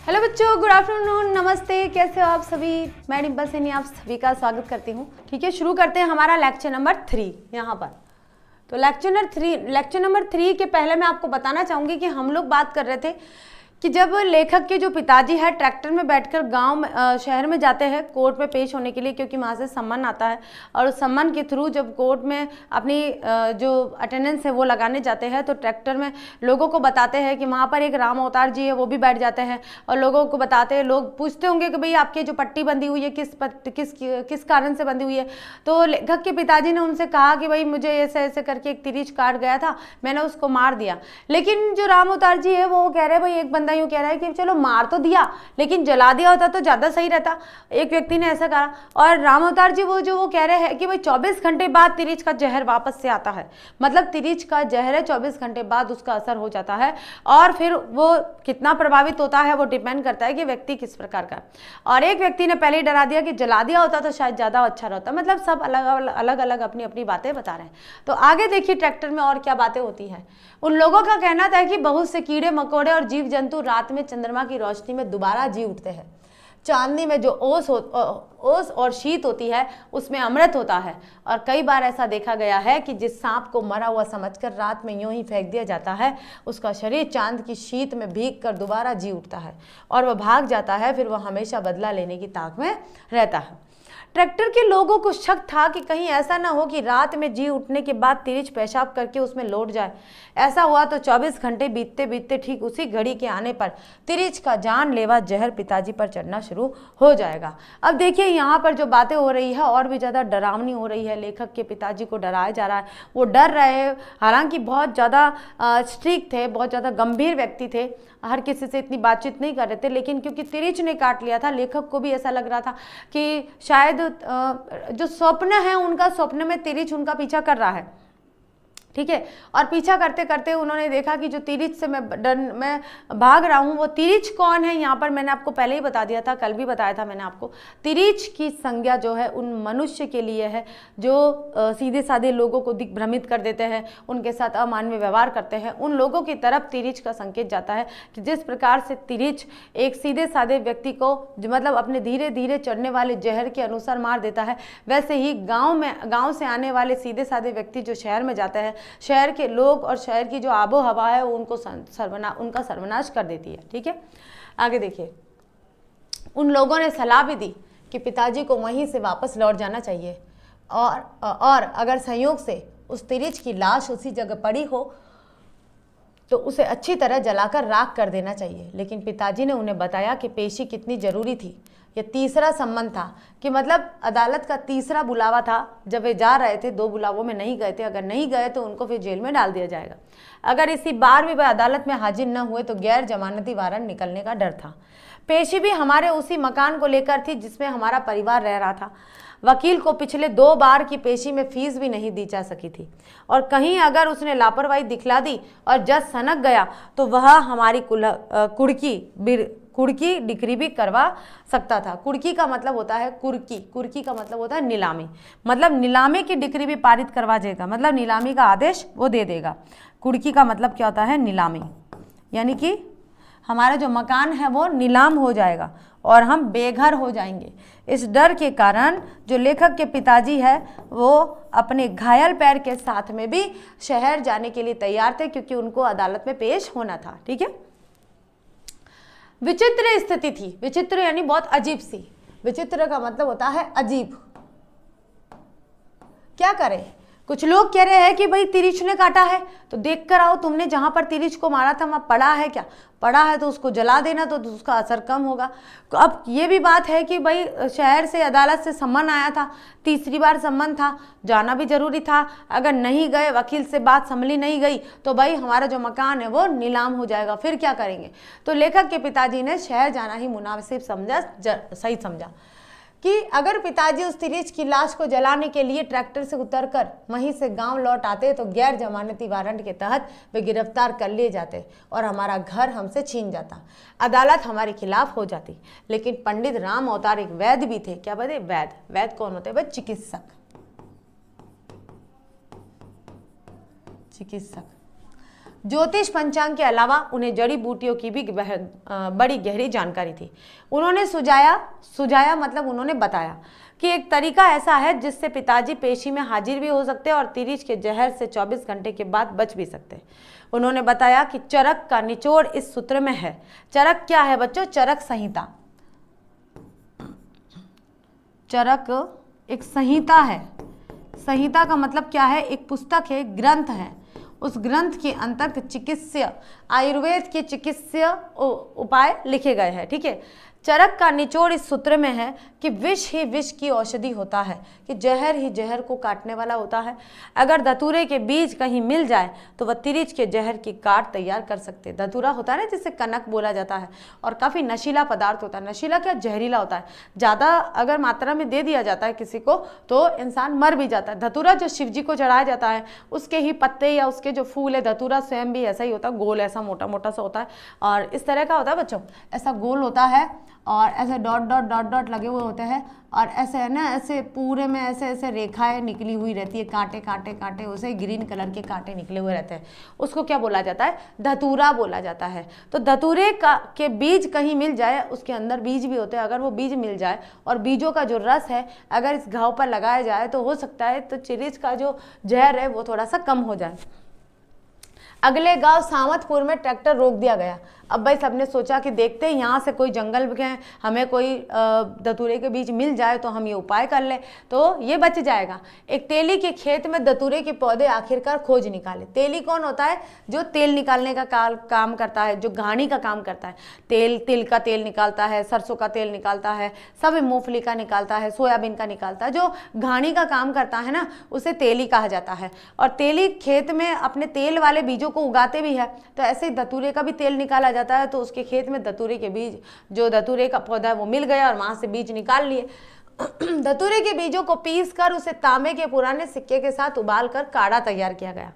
Hello बच्चों, good afternoon, नमस्ते। कैसे हो आप सभी? मैं डिम्पल सैनी आप सभी का स्वागत करती हूँ। ठीक है, शुरू करते हैं हमारा लेक्चर नंबर 3 यहाँ पर। तो लेक्चर नंबर 3 के पहले मैं आपको बताना चाहूँगी कि हम लोग बात कर रहे थे कि जब लेखक के जो पिताजी है ट्रैक्टर में बैठकर शहर में जाते हैं कोर्ट में पेश होने के लिए, क्योंकि वहाँ से सम्मन आता है और उस सम्मन के थ्रू जब कोर्ट में अपनी जो अटेंडेंस है वो लगाने जाते हैं तो ट्रैक्टर में लोगों को बताते हैं कि वहाँ पर एक राम अवतार जी है, वो भी बैठ जाते हैं और लोगों को बताते हैं। लोग पूछते होंगे कि भाई आपकी जो पट्टी बंधी हुई है किस कारण से बंधी हुई है। तो लेखक के पिताजी ने उनसे कहा कि भाई मुझे ऐसे ऐसे करके एक तिरिच काट गया था, मैंने उसको मार दिया। लेकिन जो राम अवतार जी है वो कह रहे हैं, भाई एक बंदा यूं कह रहा है कि चलो मार तो दिया लेकिन जला दिया होता तो ज्यादा सही रहता। एक व्यक्ति ने ऐसा कहा और राम अवतार जी वो कह रहे हैं कि भाई 24 घंटे बाद तिरिच का जहर वापस से आता है। मतलब तिरिच का जहर है 24 घंटे बाद उसका असर हो जाता है और फिर वो कितना प्रभावित होता है वो डिपेंड करता है कि व्यक्ति किस प्रकार का। और एक व्यक्ति ने पहले ही डरा दिया कि जला दिया होता तो शायद ज्यादा अच्छा रहता। मतलब सब अलग अलग अपनी अपनी बातें बता रहे हैं। तो आगे देखिए ट्रैक्टर में और क्या बातें होती हैं। उन लोगों का कहना था कि बहुत से कीड़े मकोड़े और जीव जंतु रात में चंद्रमा की रोशनी में दोबारा जी उठते हैं। चांदनी में जो ओस और शीत होती है उसमें अमृत होता है। और कई बार ऐसा देखा गया है कि जिस सांप को मरा हुआ समझकर रात में यूं ही फेंक दिया जाता है, उसका शरीर चांद की शीत में भीग कर दोबारा जी उठता है और वह भाग जाता है। फिर वह हमेशा बदला लेने की ताक में रहता है। ट्रैक्टर के लोगों को शक था कि कहीं ऐसा ना हो कि रात में जी उठने के बाद तिरिच पेशाब करके उसमें लौट जाए। ऐसा हुआ तो 24 घंटे बीतते बीतते ठीक उसी घड़ी के आने पर तिरिच का जानलेवा जहर पिताजी पर चढ़ना शुरू हो जाएगा। अब देखिए यहाँ पर जो बातें हो रही है और भी ज़्यादा डरावनी हो रही है। लेखक के पिताजी को डराया जा रहा है, वो डर रहे, हालांकि बहुत ज़्यादा स्ट्रिक्ट थे, बहुत ज़्यादा गंभीर व्यक्ति थे, हर किसी से इतनी बातचीत नहीं कर रहे थे। लेकिन क्योंकि तिरिच ने काट लिया था, लेखक को भी ऐसा लग रहा था कि शायद जो स्वप्न है उनका, स्वप्न में तिरिच उनका पीछा कर रहा है। ठीक है, और पीछा करते करते उन्होंने देखा कि जो तिरिच से मैं भाग रहा हूँ वो तिरिच कौन है। यहाँ पर मैंने आपको पहले ही बता दिया था, कल भी बताया था मैंने आपको। तिरिच की संज्ञा जो है उन मनुष्य के लिए है जो सीधे साधे लोगों को दिग्भ्रमित कर देते हैं, उनके साथ अमानवीय व्यवहार करते हैं। उन लोगों की तरफ तिरिच का संकेत जाता है कि जिस प्रकार से तिरिच एक सीधे साधे व्यक्ति को मतलब अपने धीरे धीरे चढ़ने वाले जहर के अनुसार मार देता है, वैसे ही गाँव से आने वाले सीधे साधे व्यक्ति जो शहर में जाते हैं, शहर के लोग और शहर की जो आबो हवा है उनको उनका सर्वनाश कर देती है। ठीक है, आगे देखिए। उन लोगों ने सलाह भी दी कि पिताजी को वहीं से वापस लौट जाना चाहिए और अगर संयोग से उस तिरिच की लाश उसी जगह पड़ी हो तो उसे अच्छी तरह जलाकर राख कर देना चाहिए। लेकिन पिताजी ने उन्हें बताया कि पेशी कितनी जरूरी थी। ये तीसरा सम्मन था कि मतलब अदालत का तीसरा बुलावा था। जब वे जा रहे थे 2 बुलावों में नहीं गए थे, अगर नहीं गए तो उनको फिर जेल में डाल दिया जाएगा। अगर इसी बार भी वह अदालत में हाजिर न हुए तो गैर जमानती वारंट निकलने का डर था। पेशी भी हमारे उसी मकान को लेकर थी जिसमें हमारा परिवार रह रहा था। वकील को पिछले 2 बार की पेशी में फीस भी नहीं दी जा सकी थी और कहीं अगर उसने लापरवाही दिखला दी और जज सनक गया तो वह हमारी कुड़की डिक्री भी करवा सकता था। कुड़की का मतलब होता है कुर्की का मतलब होता है नीलामी। मतलब नीलामी की डिक्री भी पारित करवा देगा, मतलब नीलामी का आदेश वो दे देगा। कुड़की का मतलब क्या होता है? नीलामी। यानी कि हमारा जो मकान है वो नीलाम हो जाएगा और हम बेघर हो जाएंगे। इस डर के कारण जो लेखक के पिताजी है वो अपने घायल पैर के साथ में भी शहर जाने के लिए तैयार थे, क्योंकि उनको अदालत में पेश होना था। ठीक है, विचित्र स्थिति थी। विचित्र यानी बहुत अजीब सी। विचित्र का मतलब होता है अजीब। क्या करें, कुछ लोग कह रहे हैं कि भाई तिरिच ने काटा है तो देख कर आओ, तुमने जहां पर तिरिच को मारा था वहां पड़ा है क्या? पड़ा है तो उसको जला देना तो उसका असर कम होगा। तो अब ये भी बात है कि भाई शहर से अदालत से सम्मन आया था, तीसरी बार सम्मन था, जाना भी जरूरी था। अगर नहीं गए, वकील से बात संभली नहीं गई तो भाई हमारा जो मकान है वो नीलाम हो जाएगा, फिर क्या करेंगे? तो लेखक के पिताजी ने शहर जाना ही मुनासिब समझा, सही समझा कि अगर पिताजी उस तिरिच की लाश को जलाने के लिए ट्रैक्टर से उतरकर वहीं से गांव लौट आते तो गैर जमानती वारंट के तहत वे गिरफ्तार कर लिए जाते और हमारा घर हमसे छीन जाता, अदालत हमारे खिलाफ हो जाती। लेकिन पंडित राम अवतार एक वैद्य भी थे। क्या बता? वैद्य कौन होते हैं? चिकित्सक। ज्योतिष पंचांग के अलावा उन्हें जड़ी बूटियों की भी बड़ी गहरी जानकारी थी। उन्होंने सुझाया मतलब उन्होंने बताया कि एक तरीका ऐसा है जिससे पिताजी पेशी में हाजिर भी हो सकते हैं और तिरिच के जहर से 24 घंटे के बाद बच भी सकते हैं। उन्होंने बताया कि चरक का निचोड़ इस सूत्र में है। चरक क्या है बच्चों? चरक संहिता। चरक एक संहिता है। संहिता का मतलब क्या है? एक पुस्तक है, ग्रंथ है। उस ग्रंथ के अंतर्गत चिकित्सीय, आयुर्वेद के चिकित्सीय उपाय लिखे गए हैं। ठीक है। चरक का निचोड़ इस सूत्र में है कि विष ही विष की औषधि होता है, कि जहर ही जहर को काटने वाला होता है। अगर धतूरे के बीज कहीं मिल जाए तो वह तिरिच के जहर की काट तैयार कर सकते हैं। धतूरा होता है ना, जिसे कनक बोला जाता है, और काफ़ी नशीला पदार्थ होता है। नशीला क्या? जहरीला होता है। ज़्यादा अगर मात्रा में दे दिया जाता है किसी को तो इंसान मर भी जाता है। धतूरा जो शिव जी को चढ़ाया जाता है, उसके ही पत्ते या उसके जो फूल है, धतूरा स्वयं भी ऐसा ही होता है, गोल ऐसा मोटा मोटा सा होता है और इस तरह का होता है बच्चों। ऐसा गोल होता है और ऐसे डॉट डॉट डॉट डॉट लगे हुए होते हैं और ऐसे है ना, ऐसे पूरे में ऐसे ऐसे रेखाएं निकली हुई रहती है, कांटे कांटे कांटे, उसे ग्रीन कलर के कांटे निकले हुए रहते हैं। उसको क्या बोला जाता है? धतूरा बोला जाता है। तो धतूरे के बीज कहीं मिल जाए, उसके अंदर बीज भी होते हैं, अगर वो बीज मिल जाए और बीजों का जो रस है अगर इस घाव पर लगाया जाए तो हो सकता है तो तिरिच का जो जहर है वो थोड़ा सा कम हो जाए। अगले गांव सावतपुर में ट्रैक्टर रोक दिया गया। अब भाई सबने सोचा कि देखते हैं यहाँ से कोई जंगल में हमें कोई धतूरे के बीज मिल जाए तो हम ये उपाय कर ले तो ये बच जाएगा। एक तेली के खेत में धतूरे के पौधे आखिरकार खोज निकाले। तेली कौन होता है? जो तेल निकालने का काम करता है, जो घानी का काम करता है। तिल का तेल निकालता है, सरसों का तेल निकालता है, सब मूंगफली का निकालता है, सोयाबीन का निकालता है। जो घानी का काम करता है ना, उसे तेली कहा जाता है। और तेली खेत में अपने तेल वाले बीजों को उगाते भी है। तो ऐसे ही धतूरे का भी तेल निकाला जाता है। तो उसके खेत में धतूरे के बीज, जो धतूरे का पौधा है वो मिल गया और वहां से बीज निकाल लिए। धतूरे के बीजों को पीस कर उसे तांबे के पुराने सिक्के के साथ उबाल कर काढ़ा तैयार किया गया।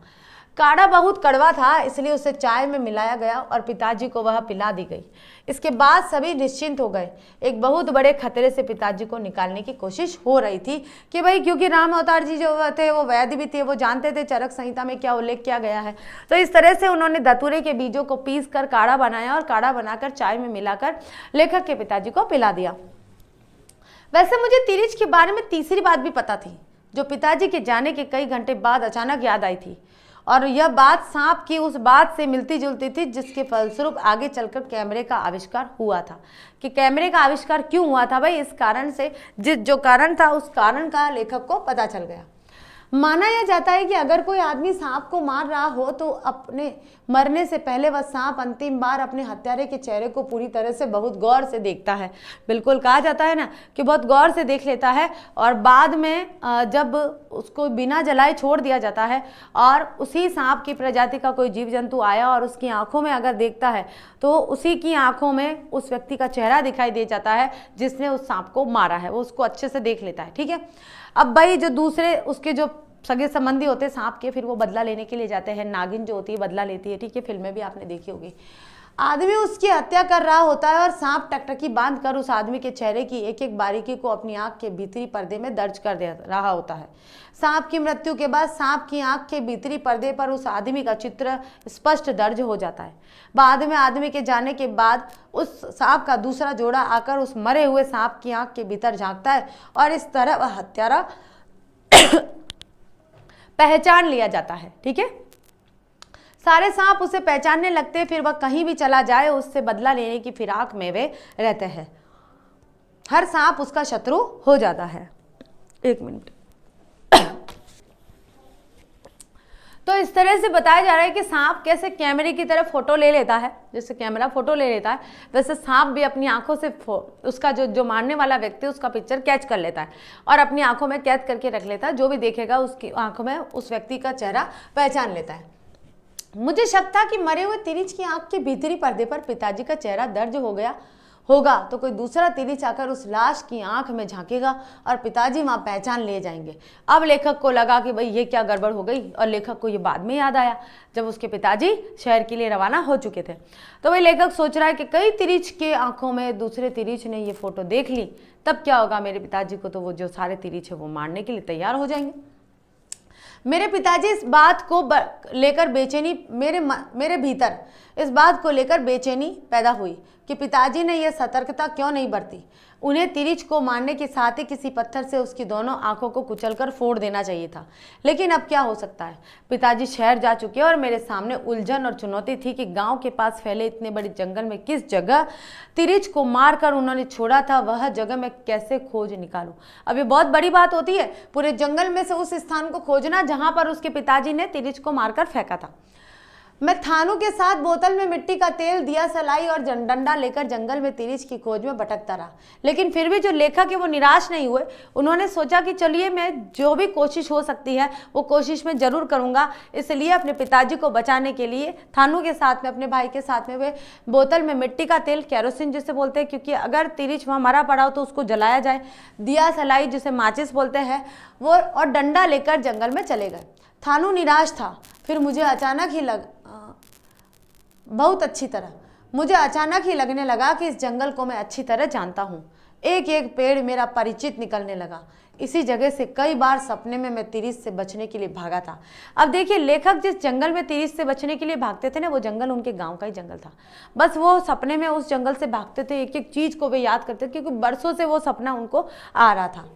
काढ़ा बहुत कड़वा था, इसलिए उसे चाय में मिलाया गया और पिताजी को वह पिला दी गई। इसके बाद सभी निश्चिंत हो गए। एक बहुत बड़े खतरे से पिताजी को निकालने की कोशिश हो रही थी कि भाई, क्योंकि राम अवतार जी जो थे वो वैद्य भी थे, वो जानते थे चरक संहिता में क्या उल्लेख किया गया है। तो इस तरह से उन्होंने धतूरे के बीजों को पीस कर काढ़ा बनाया और काढ़ा बनाकर चाय में मिलाकर लेखक के पिताजी को पिला दिया। वैसे मुझे तिरिच के बारे में तीसरी बात भी पता थी, जो पिताजी के जाने के कई घंटे बाद अचानक याद आई थी, और यह बात सांप की उस बात से मिलती जुलती थी जिसके फलस्वरूप आगे चलकर कैमरे का आविष्कार हुआ था। कि कैमरे का आविष्कार क्यों हुआ था भाई? इस कारण से, जो कारण था उस कारण का लेखक को पता चल गया। माना यह जाता है कि अगर कोई आदमी सांप को मार रहा हो तो अपने मरने से पहले वह सांप अंतिम बार अपने हत्यारे के चेहरे को पूरी तरह से बहुत गौर से देखता है। बिल्कुल कहा जाता है ना कि बहुत गौर से देख लेता है, और बाद में जब उसको बिना जलाए छोड़ दिया जाता है और उसी सांप की प्रजाति का कोई जीव जंतु आया और उसकी आंखों में अगर देखता है तो उसी की आंखों में उस व्यक्ति का चेहरा दिखाई दे जाता है जिसने उस सांप को मारा है। वो उसको अच्छे से देख लेता है। ठीक है। अब भाई जो दूसरे उसके जो सगे संबंधी होते हैं सांप के, फिर वो बदला लेने के लिए जाते हैं। नागिन जो होती है बदला लेती है। ठीक है, फिल्में भी आपने देखी होगी। आदमी उसकी हत्या कर रहा होता है और सांप टकटकी बांध कर उस आदमी के चेहरे की एक एक बारीकी को अपनी आंख के भीतरी पर्दे में दर्ज कर दे रहा होता है। सांप की मृत्यु के बाद सांप की आंख के भीतरी पर्दे पर उस आदमी का चित्र स्पष्ट दर्ज हो जाता है। बाद में आदमी के जाने के बाद उस सांप का दूसरा जोड़ा आकर उस मरे हुए सांप की आंख के भीतर झांकता है और इस तरह वह हत्यारा पहचान लिया जाता है। ठीक है। सारे सांप उसे पहचानने लगते हैं, फिर वह कहीं भी चला जाए उससे बदला लेने की फिराक में वे रहते हैं। हर सांप उसका शत्रु हो जाता है। एक मिनट। तो इस तरह से बताया जा रहा है कि सांप कैसे कैमरे की तरफ फोटो ले लेता है, जैसे कैमरा फोटो ले लेता है वैसे सांप भी अपनी आंखों से उसका जो मारने वाला व्यक्ति उसका पिक्चर कैच कर लेता है और अपनी आंखों में कैद करके रख लेता है। जो भी देखेगा उसकी आंखों में उस व्यक्ति का चेहरा पहचान लेता है। मुझे शक था कि मरे हुए तिरिच की आंख के भीतरी पर्दे पर पिताजी का चेहरा दर्ज हो गया होगा तो कोई दूसरा तिरिच आकर उस लाश की आंख में झांकेगा और पिताजी वहां पहचान ले जाएंगे। अब लेखक को लगा कि भाई ये क्या गड़बड़ हो गई, और लेखक को ये बाद में याद आया जब उसके पिताजी शहर के लिए रवाना हो चुके थे। तो वही लेखक सोच रहा है कि कई तिरिच के आंखों में दूसरे तिरिच ने ये फोटो देख ली, तब क्या होगा मेरे पिताजी को, तो वो जो सारे तिरिच है वो मारने के लिए तैयार हो जाएंगे। मेरे पिताजी इस बात को लेकर बेचैनी मेरे भीतर इस बात को लेकर बेचैनी पैदा हुई कि पिताजी ने यह सतर्कता क्यों नहीं बरती। उन्हें तिरिच को मारने के साथ ही किसी पत्थर से उसकी दोनों आंखों को कुचलकर फोड़ देना चाहिए था। लेकिन अब क्या हो सकता है, पिताजी शहर जा चुके और मेरे सामने उलझन और चुनौती थी कि गांव के पास फैले इतने बड़े जंगल में किस जगह तिरिच को मारकर उन्होंने छोड़ा था, वह जगह मैं कैसे खोज निकालूं। अब ये बहुत बड़ी बात होती है, पूरे जंगल में से उस स्थान को खोजना जहां पर उसके पिताजी ने तिरिच को मारकर फेंका था। मैं थानू के साथ बोतल में मिट्टी का तेल, दिया सलाई और डंडा लेकर जंगल में तिरिच की खोज में भटकता रहा। लेकिन फिर भी जो लेखक है वो निराश नहीं हुए। उन्होंने सोचा कि चलिए मैं जो भी कोशिश हो सकती है वो कोशिश मैं जरूर करूंगा। इसलिए अपने पिताजी को बचाने के लिए थानू के साथ में, अपने भाई के साथ में, वे बोतल में मिट्टी का तेल, केरोसिन जिसे बोलते हैं, क्योंकि अगर तिरिच वहाँ मरा पड़ा हो तो उसको जलाया जाए, दिया सलाई जिसे माचिस बोलते हैं वो, और डंडा लेकर जंगल में चले गए। थानू निराश था। फिर मुझे अचानक ही लगने लगा कि इस जंगल को मैं अच्छी तरह जानता हूँ। एक एक पेड़ मेरा परिचित निकलने लगा। इसी जगह से कई बार सपने में मैं तिरिच से बचने के लिए भागा था। अब देखिए, लेखक जिस जंगल में तिरिच से बचने के लिए भागते थे ना, वो जंगल उनके गांव का ही जंगल था। बस वो सपने में उस जंगल से भागते थे, एक एक चीज को वे याद करते थे, क्योंकि बरसों से वो सपना उनको आ रहा था।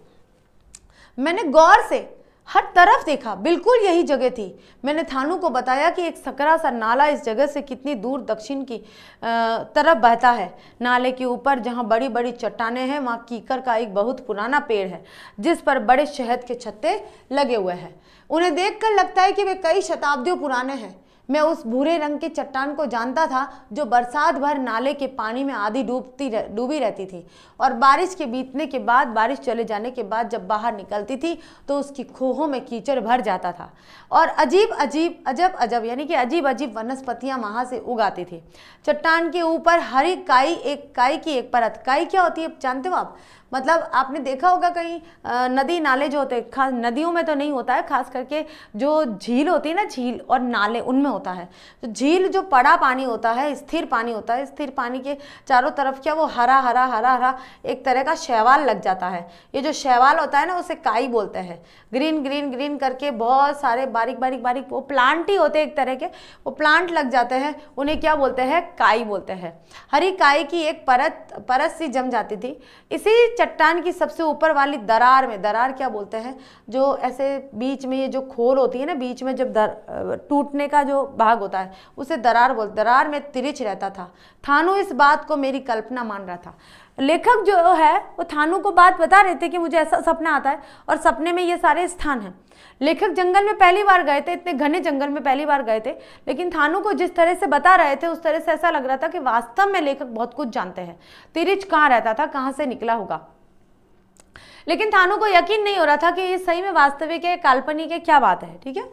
मैंने गौर से हर तरफ देखा, बिल्कुल यही जगह थी। मैंने थानू को बताया कि एक सकरा सा नाला इस जगह से कितनी दूर दक्षिण की तरफ बहता है। नाले के ऊपर जहाँ बड़ी बड़ी चट्टानें हैं, वहाँ कीकर का एक बहुत पुराना पेड़ है जिस पर बड़े शहद के छत्ते लगे हुए हैं। उन्हें देखकर लगता है कि वे कई शताब्दियों पुराने हैं। मैं उस भूरे रंग की चट्टान को जानता था जो बरसात भर नाले के पानी में आधी डूबी रहती थी, और बारिश के बीतने के बाद, बारिश चले जाने के बाद जब बाहर निकलती थी तो उसकी खोहों में कीचड़ भर जाता था और अजब यानी कि अजीब अजीब वनस्पतियां वहां से उगाती थी। चट्टान के ऊपर हरी काई की एक परत। काई क्या होती है जानते हो आप? मतलब आपने देखा होगा कहीं नदी नाले जो होते हैं, खास नदियों में तो नहीं होता है, खास करके जो झील होती है ना, झील और नाले, उनमें होता है। तो झील जो पड़ा पानी होता है, स्थिर पानी होता है, स्थिर पानी के चारों तरफ क्या वो हरा हरा हरा हरा एक तरह का शैवाल लग जाता है। ये जो शैवाल होता है ना, उसे काई बोलते हैं। ग्रीन ग्रीन ग्रीन करके बहुत सारे बारीक बारीक बारीक वो प्लांट ही होते हैं, एक तरह के वो प्लांट लग जाते हैं, उन्हें क्या बोलते हैं? काई बोलते हैं। हरी काई की एक परत सी जम जाती थी। इसी चट्टान की सबसे ऊपर वाली दरार में, दरार क्या बोलते हैं, जो ऐसे बीच में ये जो खोल होती है ना, बीच में जब टूटने का जो भाग होता है उसे दरार बोलते। दरार में तिरिच रहता था। थानू इस बात को मेरी कल्पना मान रहा था। लेखक जो है वो थानू को बात बता रहे थे कि मुझे ऐसा सपना आता है और सपने में ये सारे स्थान हैं। लेखक जंगल में पहली बार गए थे, इतने घने जंगल में पहली बार गए थे, लेकिन थानू को जिस तरह से बता रहे थे उस तरह से ऐसा लग रहा था कि वास्तव में लेखक बहुत कुछ जानते हैं। तिरिच कहाँ रहता था, कहाँ से निकला होगा, लेकिन थानू को यकीन नहीं हो रहा था कि ये सही में वास्तविक है, काल्पनिक है, क्या बात है। ठीक है,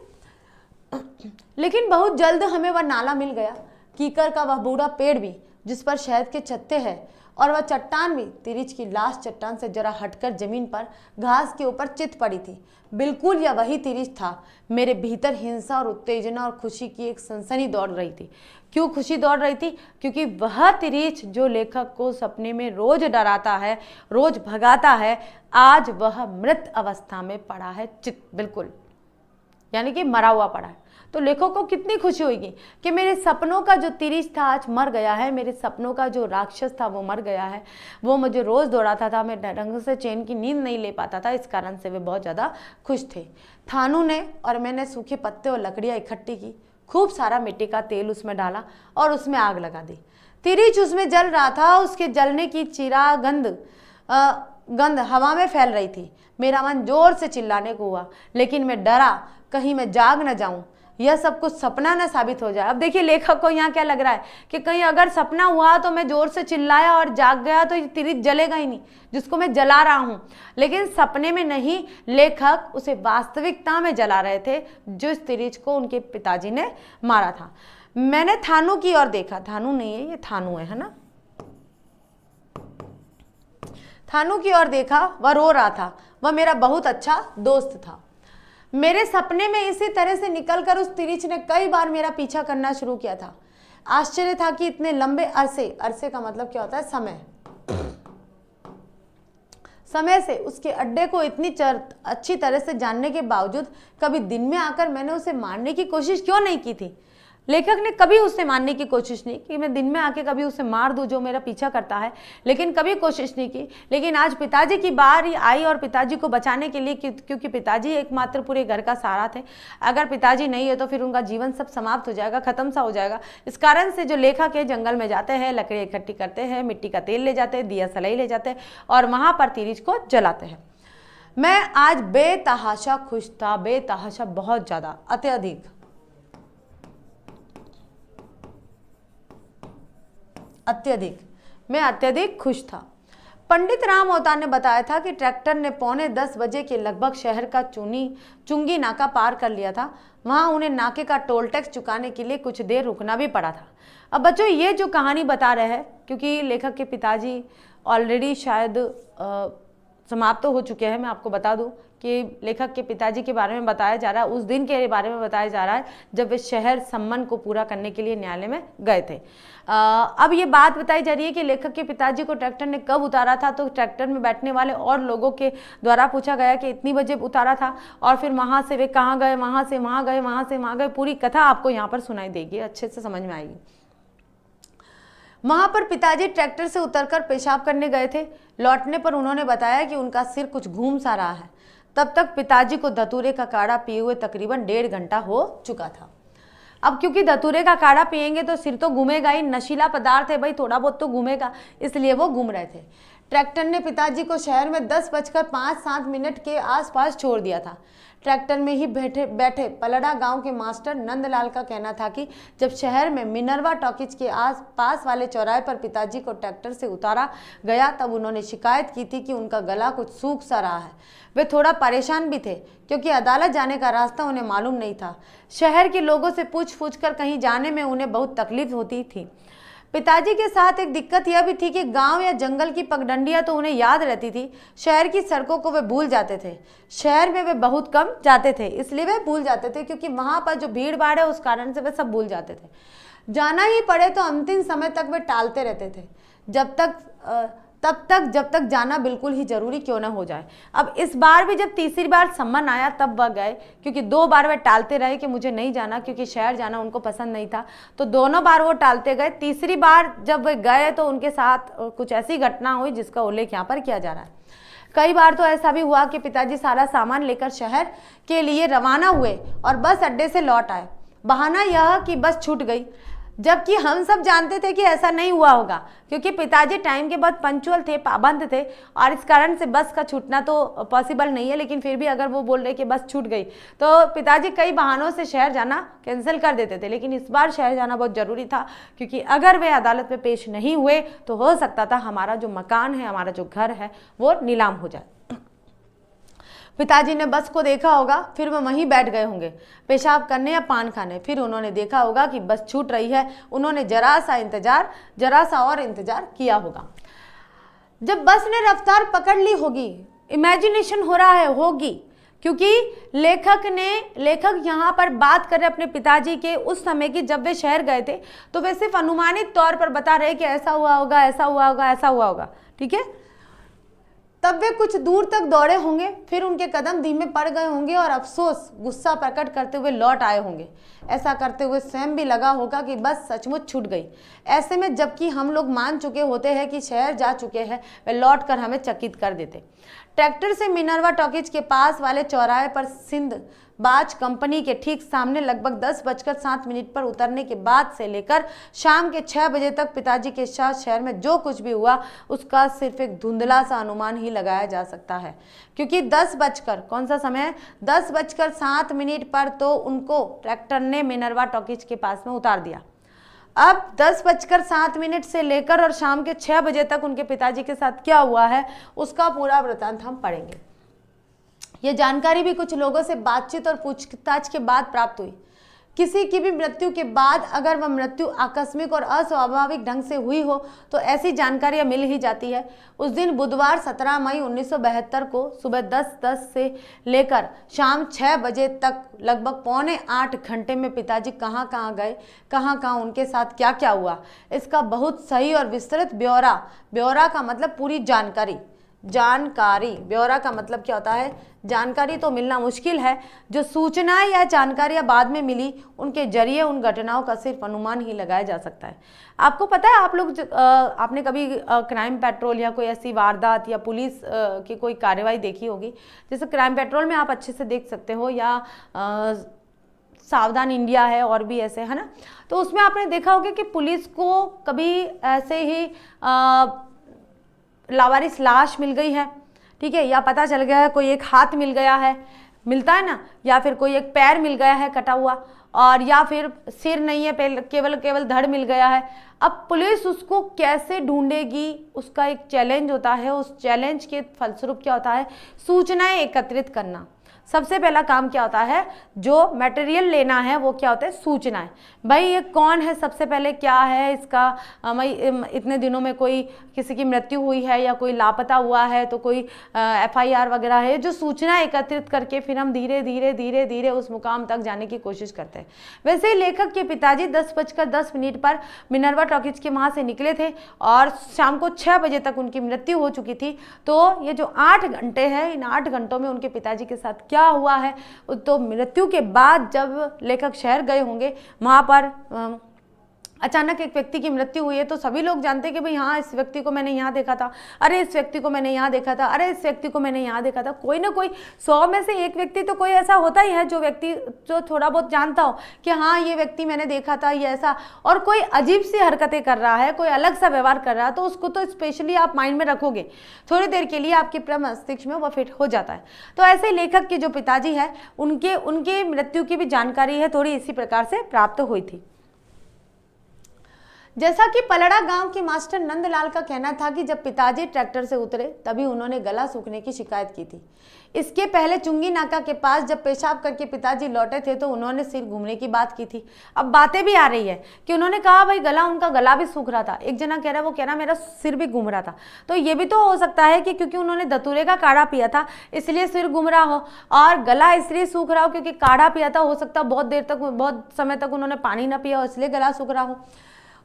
लेकिन बहुत जल्द हमें वह नाला मिल गया, कीकर का वह बूढ़ा पेड़ भी जिस पर शहद के छत्ते हैं, और वह चट्टान भी तिरिच की लाश चट्टान से जरा हटकर जमीन पर घास के ऊपर चित पड़ी थी। बिल्कुल यह वही तिरिच था। मेरे भीतर हिंसा और उत्तेजना और खुशी की एक सनसनी दौड़ रही थी। क्यों खुशी दौड़ रही थी? क्योंकि वह तिरिच जो लेखक को सपने में रोज डराता है, रोज भगाता है, आज वह मृत अवस्था में पड़ा है, चित बिल्कुल, यानी कि मरा हुआ पड़ा है। तो लेखक को कितनी खुशी होगी कि मेरे सपनों का जो तिरिच था आज मर गया है, मेरे सपनों का जो राक्षस था वो मर गया है। वो मुझे रोज दौड़ाता था, मैं ढंग से चैन की नींद नहीं ले पाता था, इस कारण से वे बहुत ज़्यादा खुश थे। थानू ने और मैंने सूखे पत्ते और लकड़ियाँ इकट्ठी की, खूब सारा मिट्टी का तेल उसमें डाला और उसमें आग लगा दी। तिरिच उसमें जल रहा था, उसके जलने की चिरा गंध हवा में फैल रही थी। मेरा मन जोर से चिल्लाने को हुआ, लेकिन मैं डरा कहीं मैं जाग न जाऊं, यह सब कुछ सपना न साबित हो जाए। अब देखिए लेखक को यहाँ क्या लग रहा है कि कहीं अगर सपना हुआ तो मैं जोर से चिल्लाया और जाग गया तो तिरिच जलेगा ही नहीं जिसको मैं जला रहा हूँ, लेकिन सपने में नहीं, लेखक उसे वास्तविकता में जला रहे थे जिस तिरिच को उनके पिताजी ने मारा था। मैंने थानू की ओर देखा, थानू नहीं है ये थानू है ना, थानू की ओर देखा, वह रो रहा था। वह मेरा बहुत अच्छा दोस्त था। मेरे सपने में इसी तरह से निकलकर उस तिरिच ने कई बार मेरा पीछा करना शुरू किया था। आश्चर्य था कि इतने लंबे अरसे का मतलब क्या होता है? समय से उसके अड्डे को इतनी अच्छी तरह से जानने के बावजूद कभी दिन में आकर मैंने उसे मारने की कोशिश क्यों नहीं की थी। लेखक ने कभी उससे मारने की कोशिश नहीं कि मैं दिन में आके कभी उसे मार दूं जो मेरा पीछा करता है, लेकिन कभी कोशिश नहीं की। लेकिन आज पिताजी की बारी आई और पिताजी को बचाने के लिए, क्योंकि पिताजी एकमात्र पूरे घर का सहारा थे, अगर पिताजी नहीं है तो फिर उनका जीवन सब समाप्त हो जाएगा, खत्म सा हो जाएगा। इस कारण से जो लेखक है जंगल में जाते हैं, लकड़ी इकट्ठी करते हैं, मिट्टी का तेल ले जाते हैं, दिया सलाई ले जाते हैं और वहां पर तीरिज को जलाते हैं। मैं आज बेतहाशा खुश था, बेतहाशा बहुत ज्यादा, अत्यधिक मैं अत्यधिक खुश था। पंडित राम अवतार ने बताया था कि ट्रैक्टर ने 9:45 बजे के लगभग शहर का चुंगी नाका पार कर लिया था। वहां उन्हें नाके का टोल टैक्स चुकाने के लिए कुछ देर रुकना भी पड़ा था। अब बच्चों ये जो कहानी बता रहे हैं, क्योंकि लेखक के पिताजी ऑलरेडी शायद समाप्त हो चुके हैं, मैं आपको बता दूं कि लेखक के पिताजी के बारे में बताया जा रहा है, उस दिन के बारे में बताया जा रहा है जब वे शहर सम्मन को पूरा करने के लिए न्यायालय में गए थे। अब ये बात बताई जा रही है कि लेखक के पिताजी को ट्रैक्टर ने कब उतारा था, तो ट्रैक्टर में बैठने वाले और लोगों के द्वारा पूछा गया कि इतनी बजे उतारा था और फिर वहाँ से वे कहाँ गए, वहाँ से वहाँ गए, वहाँ से वहाँ गए। पूरी कथा आपको यहाँ पर सुनाई देगी, अच्छे से समझ में आएगी। वहां पर पिताजी ट्रैक्टर से उतरकर पेशाब करने गए थे। लौटने पर उन्होंने बताया कि उनका सिर कुछ घूम सा रहा है। तब तक पिताजी को धतूरे का काढ़ा पिए हुए तकरीबन 1.5 घंटा हो चुका था। अब क्योंकि धतूरे का काढ़ा पिएंगे तो सिर तो घूमेगा ही, नशीला पदार्थ है भाई, थोड़ा बहुत तो घूमेगा, इसलिए वो घूम रहे थे। ट्रैक्टर ने पिताजी को शहर में 10:05 के आसपास छोड़ दिया था। ट्रैक्टर में ही बैठे पलड़ा गांव के मास्टर नंदलाल का कहना था कि जब शहर में मिनरवा टॉकीज के आस पास वाले चौराहे पर पिताजी को ट्रैक्टर से उतारा गया, तब उन्होंने शिकायत की थी कि उनका गला कुछ सूख सा रहा है। वे थोड़ा परेशान भी थे क्योंकि अदालत जाने का रास्ता उन्हें मालूम नहीं था। शहर के लोगों से पूछ कर कहीं जाने में उन्हें बहुत तकलीफ होती थी। पिताजी के साथ एक दिक्कत यह भी थी कि गांव या जंगल की पगडंडियां तो उन्हें याद रहती थी, शहर की सड़कों को वे भूल जाते थे। शहर में वे बहुत कम जाते थे, इसलिए वे भूल जाते थे, क्योंकि वहां पर जो भीड़ भाड़ है उस कारण से वे सब भूल जाते थे। जाना ही पड़े तो अंतिम समय तक वे टालते रहते थे, जब तक जाना बिल्कुल ही जरूरी क्यों न हो जाए। अब इस बार भी जब तीसरी बार सम्मन आया तब वह गए, क्योंकि 2 बार वे टालते रहे कि मुझे नहीं जाना, क्योंकि शहर जाना उनको पसंद नहीं था, तो दोनों बार वो टालते गए। तीसरी बार जब वे गए तो उनके साथ कुछ ऐसी घटना हुई जिसका उल्लेख यहाँ पर किया जा रहा है। कई बार तो ऐसा भी हुआ कि पिताजी सारा सामान लेकर शहर के लिए रवाना हुए और बस अड्डे से लौट आए। बहाना यह कि बस छूट गई, जबकि हम सब जानते थे कि ऐसा नहीं हुआ होगा, क्योंकि पिताजी टाइम के बहुत पंक्चुअल थे, पाबंद थे, और इस कारण से बस का छूटना तो पॉसिबल नहीं है। लेकिन फिर भी अगर वो बोल रहे कि बस छूट गई, तो पिताजी कई बहानों से शहर जाना कैंसिल कर देते थे। लेकिन इस बार शहर जाना बहुत जरूरी था, क्योंकि अगर वे अदालत में पेश नहीं हुए तो हो सकता था हमारा जो मकान है, हमारा जो घर है, वो नीलाम हो जाए। पिताजी ने बस को देखा होगा, फिर वह वहीं बैठ गए होंगे पेशाब करने या पान खाने। फिर उन्होंने देखा होगा कि बस छूट रही है, उन्होंने जरा सा और इंतजार किया होगा। जब बस ने रफ्तार पकड़ ली होगी, इमेजिनेशन हो रहा है होगी, क्योंकि लेखक यहाँ पर बात कर रहे अपने पिताजी के उस समय की जब वे शहर गए थे, तो वे सिर्फ अनुमानित तौर पर बता रहे कि ऐसा हुआ होगा, ऐसा हुआ होगा, ऐसा हुआ होगा, ठीक है। तब वे कुछ दूर तक दौड़े होंगे, फिर उनके कदम धीमे पड़ गए होंगे और अफसोस गुस्सा प्रकट करते हुए लौट आए होंगे। ऐसा करते हुए स्वयं भी लगा होगा कि बस सचमुच छूट गई। ऐसे में जबकि हम लोग मान चुके होते हैं कि शहर जा चुके हैं, वे लौट कर हमें चकित कर देते। ट्रैक्टर से मिनरवा टॉकीज के पास वाले चौराहे पर सिंध बाज कंपनी के ठीक सामने लगभग 10:07 पर उतरने के बाद से लेकर शाम के 6 बजे तक पिताजी के साथ शहर में जो कुछ भी हुआ उसका सिर्फ एक धुंधला सा अनुमान ही लगाया जा सकता है, क्योंकि 10 कौन सा समय है, 10:07 पर तो उनको ट्रैक्टर ने मिनरवा टॉकीज के पास में उतार दिया। अब 10:07 से लेकर और शाम के 6 बजे तक उनके पिताजी के साथ क्या हुआ है उसका पूरा वृतांत हम पढ़ेंगे। ये जानकारी भी कुछ लोगों से बातचीत और पूछताछ के बाद प्राप्त हुई। किसी की भी मृत्यु के बाद अगर वह मृत्यु आकस्मिक और अस्वाभाविक ढंग से हुई हो तो ऐसी जानकारियां मिल ही जाती है। उस दिन बुधवार 17 मई 1972 को सुबह 10:10 से लेकर शाम 6 बजे तक लगभग 7.25 घंटे में पिताजी कहाँ कहाँ गए, कहाँ कहाँ उनके साथ क्या क्या हुआ, इसका बहुत सही और विस्तृत ब्यौरा का मतलब पूरी जानकारी जानकारी, ब्यौरा का मतलब क्या होता है, जानकारी तो मिलना मुश्किल है, जो सूचनाएं या जानकारियां बाद में मिली उनके जरिए उन घटनाओं का सिर्फ अनुमान ही लगाया जा सकता है। आपको पता है, आप लोग आपने कभी क्राइम पेट्रोल या कोई ऐसी वारदात या पुलिस की कोई कार्रवाई देखी होगी, जैसे क्राइम पेट्रोल में आप अच्छे से देख सकते हो, या सावधान इंडिया है और भी ऐसे, है ना। तो उसमें आपने देखा होगा कि पुलिस को कभी ऐसे ही लावारिस लाश मिल गई है, ठीक है, या पता चल गया है कोई एक हाथ मिल गया है, मिलता है ना, या फिर कोई एक पैर मिल गया है कटा हुआ, और या फिर सिर नहीं है, केवल धड़ मिल गया है। अब पुलिस उसको कैसे ढूंढेगी, उसका एक चैलेंज होता है। उस चैलेंज के फलस्वरूप क्या होता है, सूचनाएं एकत्रित करना। सबसे पहला काम क्या होता है, जो मटेरियल लेना है वो क्या होता है, सूचनाएं। भाई ये कौन है, सबसे पहले क्या है इसका, इतने दिनों में कोई किसी की मृत्यु हुई है या कोई लापता हुआ है तो कोई FIR वगैरह है, जो सूचना एकत्रित करके फिर हम धीरे धीरे धीरे धीरे उस मुकाम तक जाने की कोशिश करते हैं। वैसे ही लेखक के पिताजी 10:10 पर मिनर्वा टॉकीज के वहाँ से निकले थे और शाम को 6 बजे तक उनकी मृत्यु हो चुकी थी। तो ये जो 8 घंटे हैं, इन 8 घंटों में उनके पिताजी के साथ क्या हुआ है, तो मृत्यु के बाद जब लेखक शहर गए होंगे, वहाँ पर अचानक एक व्यक्ति की मृत्यु हुई है, तो सभी लोग जानते हैं कि भाई हाँ, इस व्यक्ति को मैंने यहाँ देखा था, अरे इस व्यक्ति को मैंने यहाँ देखा था, अरे इस व्यक्ति को मैंने यहाँ देखा था। कोई ना कोई 100 में से एक व्यक्ति तो कोई ऐसा होता ही है जो व्यक्ति जो थोड़ा बहुत जानता हो कि हाँ ये व्यक्ति मैंने देखा था, ये ऐसा, और कोई अजीब सी हरकतें कर रहा है, कोई अलग सा व्यवहार कर रहा है, तो उसको तो स्पेशली आप माइंड में रखोगे, थोड़ी देर के लिए आपके पूरे मस्तिष्क में वो फिट हो जाता है। तो ऐसे लेखक के जो पिताजी है, उनके मृत्यु की भी जानकारी है थोड़ी इसी प्रकार से प्राप्त हुई थी। जैसा कि पलड़ा गांव के मास्टर नंदलाल का कहना था कि जब पिताजी ट्रैक्टर से उतरे तभी उन्होंने गला सूखने की शिकायत की थी। इसके पहले चुंगी नाका के पास जब पेशाब करके पिताजी लौटे थे तो उन्होंने सिर घूमने की बात की थी। अब बातें भी आ रही है कि उन्होंने कहा भाई उनका गला भी सूख रहा था। एक जना कह रहा मेरा सिर भी घूम रहा था। तो ये भी तो हो सकता है कि क्योंकि उन्होंने धतूरे का काढ़ा पिया था इसलिए सिर घूम रहा हो, और गला इसलिए सूख रहा हो क्योंकि काढ़ा पिया था, हो सकता बहुत समय तक उन्होंने पानी ना पिया हो इसलिए गला सूख रहा हो।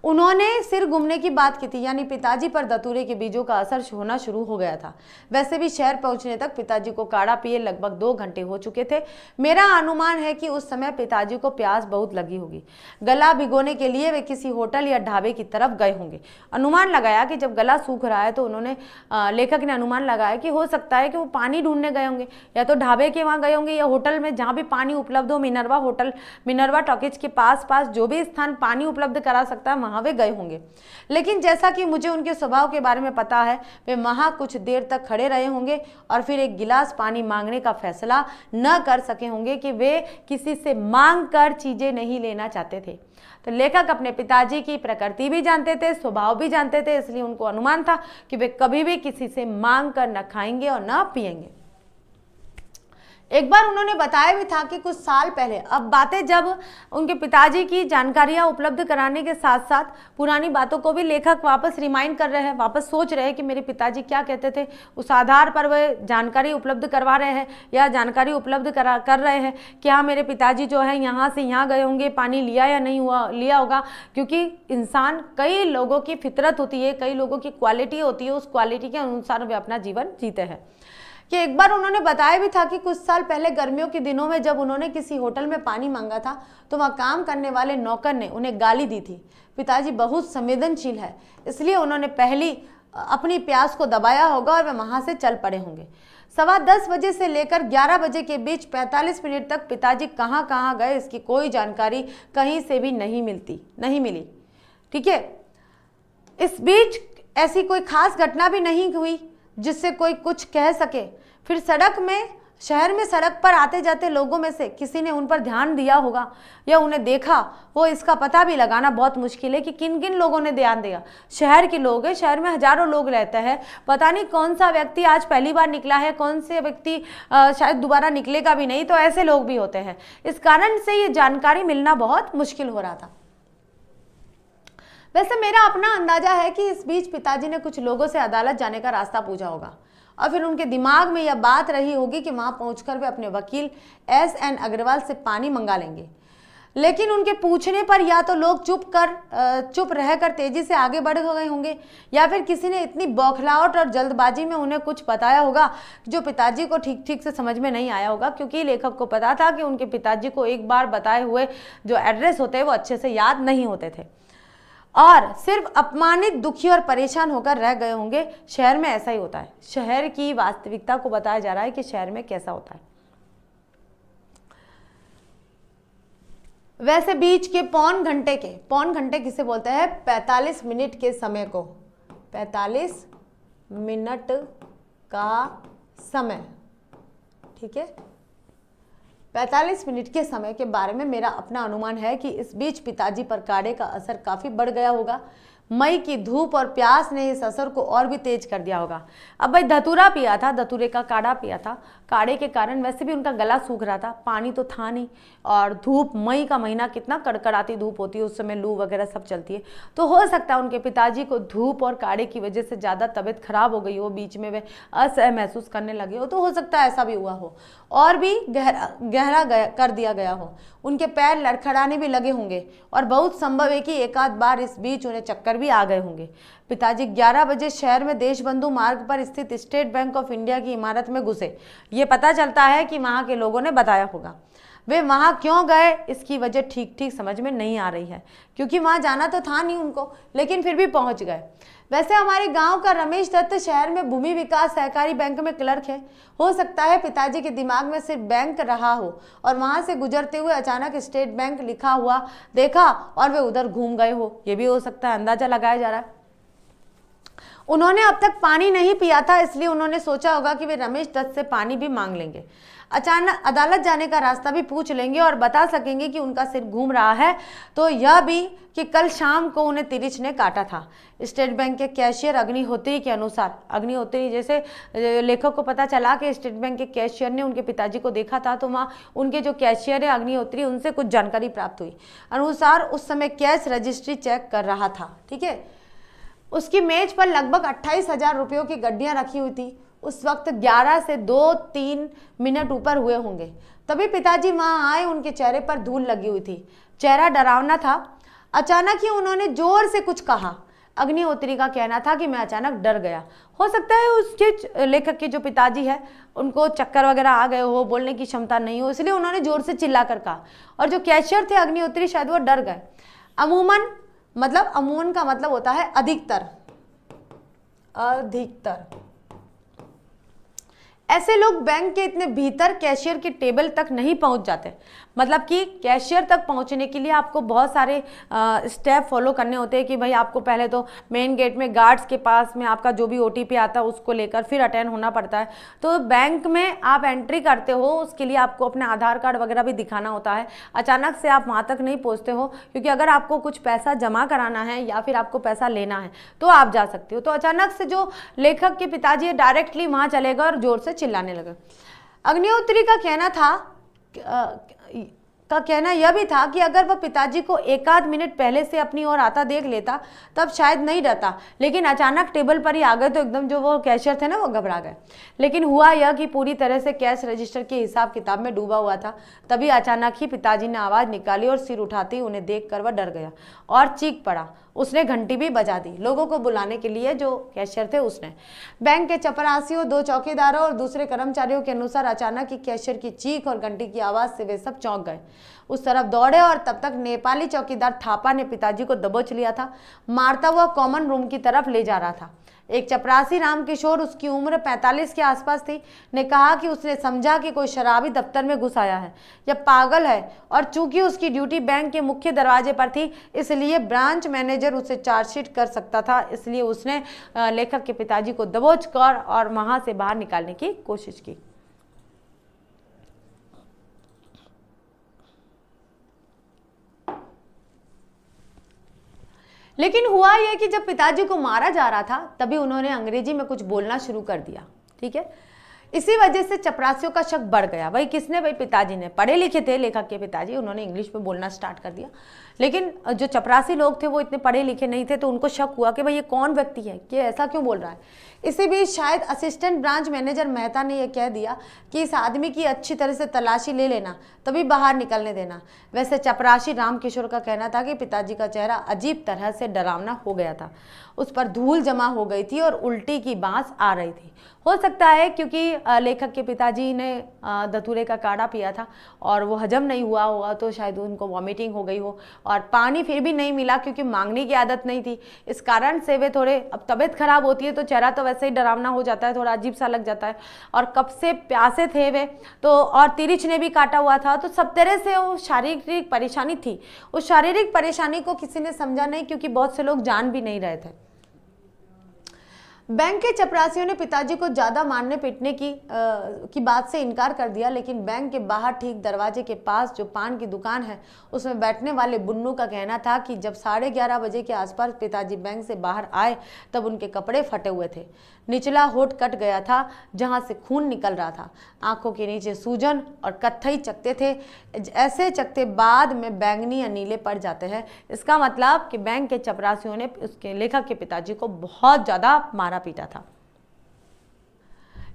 उन्होंने सिर घूमने की बात की थी, यानी पिताजी पर धतूरे के बीजों का असर होना शुरू हो गया था। वैसे भी शहर पहुंचने तक पिताजी को काढ़ा पिए लगभग 2 घंटे हो चुके थे। मेरा अनुमान है कि उस समय पिताजी को प्यास बहुत लगी होगी। गला भिगोने के लिए वे किसी होटल या ढाबे की तरफ गए होंगे। अनुमान लगाया कि जब गला सूख रहा है तो लेखक ने अनुमान लगाया कि हो सकता है कि वो पानी ढूंढने गए होंगे, या तो ढाबे के वहाँ गए होंगे या होटल में जहाँ भी पानी उपलब्ध हो, मिनर्वा टॉकीज के पास जो भी स्थान पानी उपलब्ध करा सकता है वहां वे गए होंगे। लेकिन जैसा कि मुझे उनके स्वभाव के बारे में पता है, वे वहां कुछ देर तक खड़े रहे होंगे और फिर एक गिलास पानी मांगने का फैसला न कर सके होंगे कि वे किसी से मांग कर चीजें नहीं लेना चाहते थे। तो लेखक अपने पिताजी की प्रकृति भी जानते थे, स्वभाव भी जानते थे, इसलिए उनको अनुमान था कि वे कभी भी किसी से मांग कर न खाएंगे और न पिएंगे। एक बार उन्होंने बताया भी था कि कुछ साल पहले, अब बातें जब उनके पिताजी की जानकारियां उपलब्ध कराने के साथ साथ पुरानी बातों को भी लेखक वापस रिमाइंड कर रहे हैं, वापस सोच रहे हैं कि मेरे पिताजी क्या कहते थे, उस आधार पर वे जानकारी उपलब्ध करवा रहे हैं या जानकारी उपलब्ध कर रहे हैं कि हाँ मेरे पिताजी जो है यहाँ से यहाँ गए होंगे, पानी लिया या नहीं लिया होगा। क्योंकि इंसान, कई लोगों की फितरत होती है, कई लोगों की क्वालिटी होती है, उस क्वालिटी के अनुसार वे अपना जीवन जीते हैं। कि एक बार उन्होंने बताया भी था कि कुछ साल पहले गर्मियों के दिनों में जब उन्होंने किसी होटल में पानी मांगा था तो वहाँ काम करने वाले नौकर ने उन्हें गाली दी थी। पिताजी बहुत संवेदनशील है, इसलिए उन्होंने पहली अपनी प्यास को दबाया होगा और वे वहाँ से चल पड़े होंगे। 10:15 बजे से लेकर 11 बजे के बीच 45 मिनट तक पिताजी कहाँ कहाँ गए इसकी कोई जानकारी कहीं से भी नहीं मिली। ठीक है, इस बीच ऐसी कोई खास घटना भी नहीं हुई जिससे कोई कुछ कह सके। फिर शहर में सड़क पर आते जाते लोगों में से किसी ने उन पर ध्यान दिया होगा या उन्हें देखा हो, इसका पता भी लगाना बहुत मुश्किल है कि किन किन लोगों ने ध्यान दिया। शहर के लोग हैं, शहर में हजारों लोग रहते हैं, पता नहीं कौन सा व्यक्ति आज पहली बार निकला है, कौन से व्यक्ति शायद दोबारा निकलेगा भी नहीं, तो ऐसे लोग भी होते हैं। इस कारण से ये जानकारी मिलना बहुत मुश्किल हो रहा था। वैसे मेरा अपना अंदाजा है कि इस बीच पिताजी ने कुछ लोगों से अदालत जाने का रास्ता पूछा होगा और फिर उनके दिमाग में यह बात रही होगी कि वहां पहुंचकर वे अपने वकील S.N. अग्रवाल से पानी मंगा लेंगे। लेकिन उनके पूछने पर या तो लोग चुप रहकर तेजी से आगे बढ़ गए होंगे, या फिर किसी ने इतनी बौखलाहट और जल्दबाजी में उन्हें कुछ बताया होगा जो पिताजी को ठीक ठीक से समझ में नहीं आया होगा, क्योंकि लेखक को पता था कि उनके पिताजी को एक बार बताए हुए जो एड्रेस होते हैं वो अच्छे से याद नहीं होते थे और सिर्फ अपमानित, दुखी और परेशान होकर रह गए होंगे। शहर में ऐसा ही होता है। शहर की वास्तविकता को बताया जा रहा है कि शहर में कैसा होता है। वैसे बीच के पौन घंटे किसे बोलते हैं? 45 मिनट के समय को, 45 मिनट का समय, ठीक है। 45 मिनट के समय के बारे में मेरा अपना अनुमान है कि इस बीच पिताजी पर काढ़े का असर काफी बढ़ गया होगा। मई की धूप और प्यास ने इस असर को और भी तेज कर दिया होगा। अब भाई धतूरा पिया था, धतूरे का काढ़ा पिया था, काढ़े के कारण वैसे भी उनका गला सूख रहा था, पानी तो था नहीं, और धूप, मई का महीना कितना कड़कड़ाती धूप होती है, उस समय लू वगैरह सब चलती है, तो हो सकता है उनके पिताजी को धूप और काढ़े की वजह से ज़्यादा तबीयत खराब हो गई हो, बीच में वे असह महसूस करने लगे हो, तो हो सकता है ऐसा भी हुआ हो और भी गहरा कर दिया गया हो। उनके पैर लड़खड़ाने भी लगे होंगे और बहुत संभव है कि एक आध बार इस बीच उन्हें चक्कर भी आ गए होंगे। पिताजी 11 बजे शहर में देशबंधु मार्ग पर स्थित स्टेट बैंक ऑफ इंडिया की इमारत में घुसे। ये पता चलता है कि वहां के लोगों ने बताया होगा। वे वहां क्यों गए इसकी वजह ठीक ठीक समझ में नहीं आ रही है, क्योंकि वहां जाना तो था नहीं उनको, लेकिन फिर भी पहुंच गए। वैसे हमारे गांव का रमेश दत्त शहर में भूमि विकास सहकारी बैंक में क्लर्क है। हो सकता है पिताजी के दिमाग में सिर्फ बैंक रहा हो और वहां से गुजरते हुए अचानक स्टेट बैंक लिखा हुआ देखा और वे उधर घूम गए हो। ये भी हो सकता है, अंदाजा लगाया जा रहा है। उन्होंने अब तक पानी नहीं पिया था, इसलिए उन्होंने सोचा होगा कि वे रमेश दत्त से पानी भी मांग लेंगे, अचानक अदालत जाने का रास्ता भी पूछ लेंगे और बता सकेंगे कि उनका सिर घूम रहा है, तो यह भी कि कल शाम को उन्हें तिरिच ने काटा था। स्टेट बैंक के कैशियर अग्निहोत्री के अनुसार, अग्निहोत्री जैसे लेखक को पता चला कि स्टेट बैंक के कैशियर ने उनके पिताजी को देखा था, तो वहाँ उनके जो कैशियर है अग्निहोत्री, उनसे कुछ जानकारी प्राप्त हुई। अनुसार उस समय कैश रजिस्ट्री चेक कर रहा था, ठीक है। उसकी मेज पर लगभग 28,000 रुपयों की गड्डियाँ रखी हुई थी। उस वक्त 11 से 2-3 मिनट ऊपर हुए होंगे। तभी पिताजी वहां आए। उनके चेहरे पर धूल लगी हुई थी, चेहरा डरावना था। अचानक ही उन्होंने जोर से कुछ कहा। अग्निहोत्री का कहना था कि मैं अचानक डर गया। हो सकता है उसके लेखक के जो पिताजी है उनको चक्कर वगैरह आ गए हो, बोलने की क्षमता नहीं हो, इसलिए उन्होंने जोर से चिल्ला कर कहा, और जो कैशियर थे अग्निहोत्री शायद वो डर गए। अमूमन का मतलब होता है अधिकतर। ऐसे लोग बैंक के इतने भीतर कैशियर के टेबल तक नहीं पहुंच जाते। मतलब कि कैशियर तक पहुंचने के लिए आपको बहुत सारे स्टेप फॉलो करने होते हैं कि भाई आपको पहले तो मेन गेट में गार्ड्स के पास में आपका जो भी OTP आता है उसको लेकर फिर अटेंड होना पड़ता है। तो बैंक में आप एंट्री करते हो, उसके लिए आपको अपना आधार कार्ड वगैरह भी दिखाना होता है। अचानक से आप वहाँ तक नहीं पहुँचते हो, क्योंकि अगर आपको कुछ पैसा जमा कराना है या फिर आपको पैसा लेना है तो आप जा सकते हो। तो अचानक से जो लेखक के पिताजी डायरेक्टली वहाँ चले गए और जोर से चिल्लाने लगे। अग्निहोत्री का कहना यह भी था कि अगर वह पिताजी को एक आध मिनट पहले से अपनी ओर आता देख लेता तब शायद नहीं डरता, लेकिन अचानक टेबल पर ही आ गए तो एकदम जो वो कैशियर थे ना वो घबरा गए। लेकिन हुआ यह कि पूरी तरह से कैश रजिस्टर के हिसाब किताब में डूबा हुआ था। तभी अचानक ही पिताजी ने आवाज़ निकाली और सिर उठाते ही उन्हें देखकर वह डर गया और चीख पड़ा। उसने घंटी भी बजा दी, लोगों को बुलाने के लिए। जो कैशियर थे उसने बैंक के चपरासियों, 2 चौकीदारों और दूसरे कर्मचारियों के अनुसार अचानक ही कैशियर की चीख और घंटी की आवाज़ से वे सब चौंक गए, उस तरफ दौड़े और तब तक नेपाली चौकीदार थापा ने पिताजी को दबोच लिया था, मारता हुआ कॉमन रूम की तरफ ले जा रहा था। एक चपरासी रामकिशोर, उसकी उम्र 45 के आसपास थी, ने कहा कि उसने समझा कि कोई शराबी दफ्तर में घुस आया है या पागल है, और चूंकि उसकी ड्यूटी बैंक के मुख्य दरवाजे पर थी इसलिए ब्रांच मैनेजर उसे चार्जशीट कर सकता था। इसलिए उसने लेखक के पिताजी को दबोच कर और वहां से बाहर निकालने की कोशिश की। लेकिन हुआ यह कि जब पिताजी को मारा जा रहा था तभी उन्होंने अंग्रेजी में कुछ बोलना शुरू कर दिया, ठीक है। इसी वजह से चपरासियों का शक बढ़ गया। भाई किसने? भाई पिताजी ने। पढ़े लिखे थे लेखक के पिताजी, उन्होंने इंग्लिश में बोलना स्टार्ट कर दिया, लेकिन जो चपरासी लोग थे वो इतने पढ़े लिखे नहीं थे, तो उनको शक हुआ कि भाई ये कौन व्यक्ति है, ये ऐसा क्यों बोल रहा है। इसी बीच शायद असिस्टेंट ब्रांच मैनेजर मेहता ने यह कह दिया कि इस आदमी की अच्छी तरह से तलाशी ले लेना, तभी बाहर निकलने देना। वैसे चपरासी रामकिशोर का कहना था कि पिताजी का चेहरा अजीब तरह से डरावना हो गया था, उस पर धूल जमा हो गई थी और उल्टी की बांस आ रही थी। हो सकता है क्योंकि लेखक के पिताजी ने धतूरे का काढ़ा पिया था और वो हजम नहीं हुआ होगा, तो शायद उनको वॉमिटिंग हो गई हो, और पानी फिर भी नहीं मिला क्योंकि मांगने की आदत नहीं थी, इस कारण से वे थोड़े, अब तबीयत खराब होती है तो चेहरा तो वैसे ही डरावना हो जाता है, थोड़ा अजीब सा लग जाता है, और कब से प्यासे थे वे तो, और तिरिच ने भी काटा हुआ था, तो सब तरह से वो शारीरिक परेशानी थी। उस शारीरिक परेशानी को किसी ने समझा नहीं क्योंकि बहुत से लोग जान भी नहीं रहे थे। बैंक के चपरासियों ने पिताजी को ज्यादा मारने पीटने की बात से इनकार कर दिया, लेकिन बैंक के बाहर ठीक दरवाजे के पास जो पान की दुकान है उसमें बैठने वाले बुन्नू का कहना था कि जब 11:30 बजे के आसपास पिताजी बैंक से बाहर आए तब उनके कपड़े फटे हुए थे, निचला होठ कट गया था जहां से खून निकल रहा था, आंखों के नीचे सूजन और कत्थई चकते थे, ऐसे चकते बाद में बैंगनी या नीले पड़ जाते हैं। इसका मतलब कि बैंक के चपरासियों ने उसके लेखक के पिताजी को बहुत ज्यादा मारा पीटा था।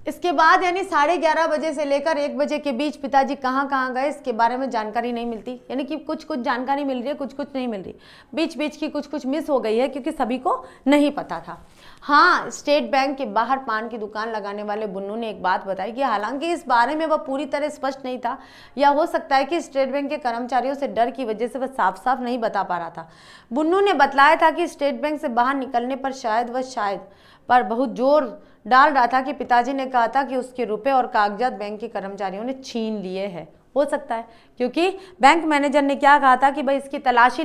इसके बाद यानी 11:30 बजे से लेकर 1 बजे के बीच पिताजी कहाँ कहाँ गए इसके बारे में जानकारी नहीं मिलती, यानी कि कुछ कुछ जानकारी मिल रही है, कुछ कुछ नहीं मिल रही, बीच बीच की कुछ कुछ मिस हो गई है क्योंकि सभी को नहीं पता था। हाँ, स्टेट बैंक के बाहर पान की दुकान लगाने वाले बुन्नू ने एक बात बताई कि हालांकि इस बारे में वह पूरी तरह स्पष्ट नहीं था, या हो सकता है कि स्टेट बैंक के कर्मचारियों से डर की वजह से वह साफ साफ नहीं बता पा रहा था। बुन्नू ने बतलाया था कि स्टेट बैंक से बाहर निकलने पर शायद पर बहुत जोर डाल रहा था कि पिताजी ने कहा था कि उसके रुपए और कागजात बैंक के कर्मचारियों ने छीन लिए हैं। हो सकता है क्योंकि बैंक मैनेजर ने क्या कहा था कि भाई इसकी तलाशी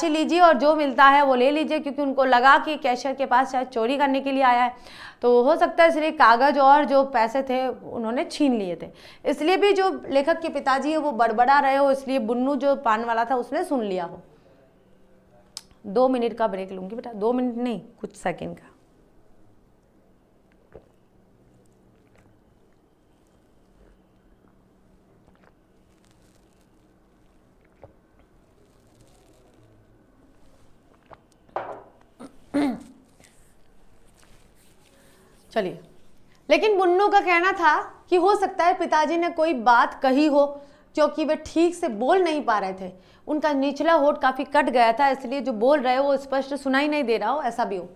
लीजिए और जो मिलता है वो ले लीजिए, क्योंकि उनको लगा कि कैशियर के पास शायद चोरी करने के लिए आया है, तो हो सकता है इसलिए कागज और जो पैसे थे उन्होंने छीन लिए थे। इसलिए भी जो लेखक के पिताजी है वो बड़बड़ा रहे हो, इसलिए बुन्नू जो पान वाला था उसने सुन लिया हो। 2 मिनट का ब्रेक लूंगी बेटा, 2 मिनट नहीं, कुछ सेकेंड का। चलिए, लेकिन बुन्नू का कहना था कि हो सकता है पिताजी ने कोई बात कही हो क्योंकि वे ठीक से बोल नहीं पा रहे थे, उनका निचला होठ काफी कट गया था, इसलिए जो बोल रहे हो वो स्पष्ट सुनाई नहीं दे रहा हो, ऐसा भी हो।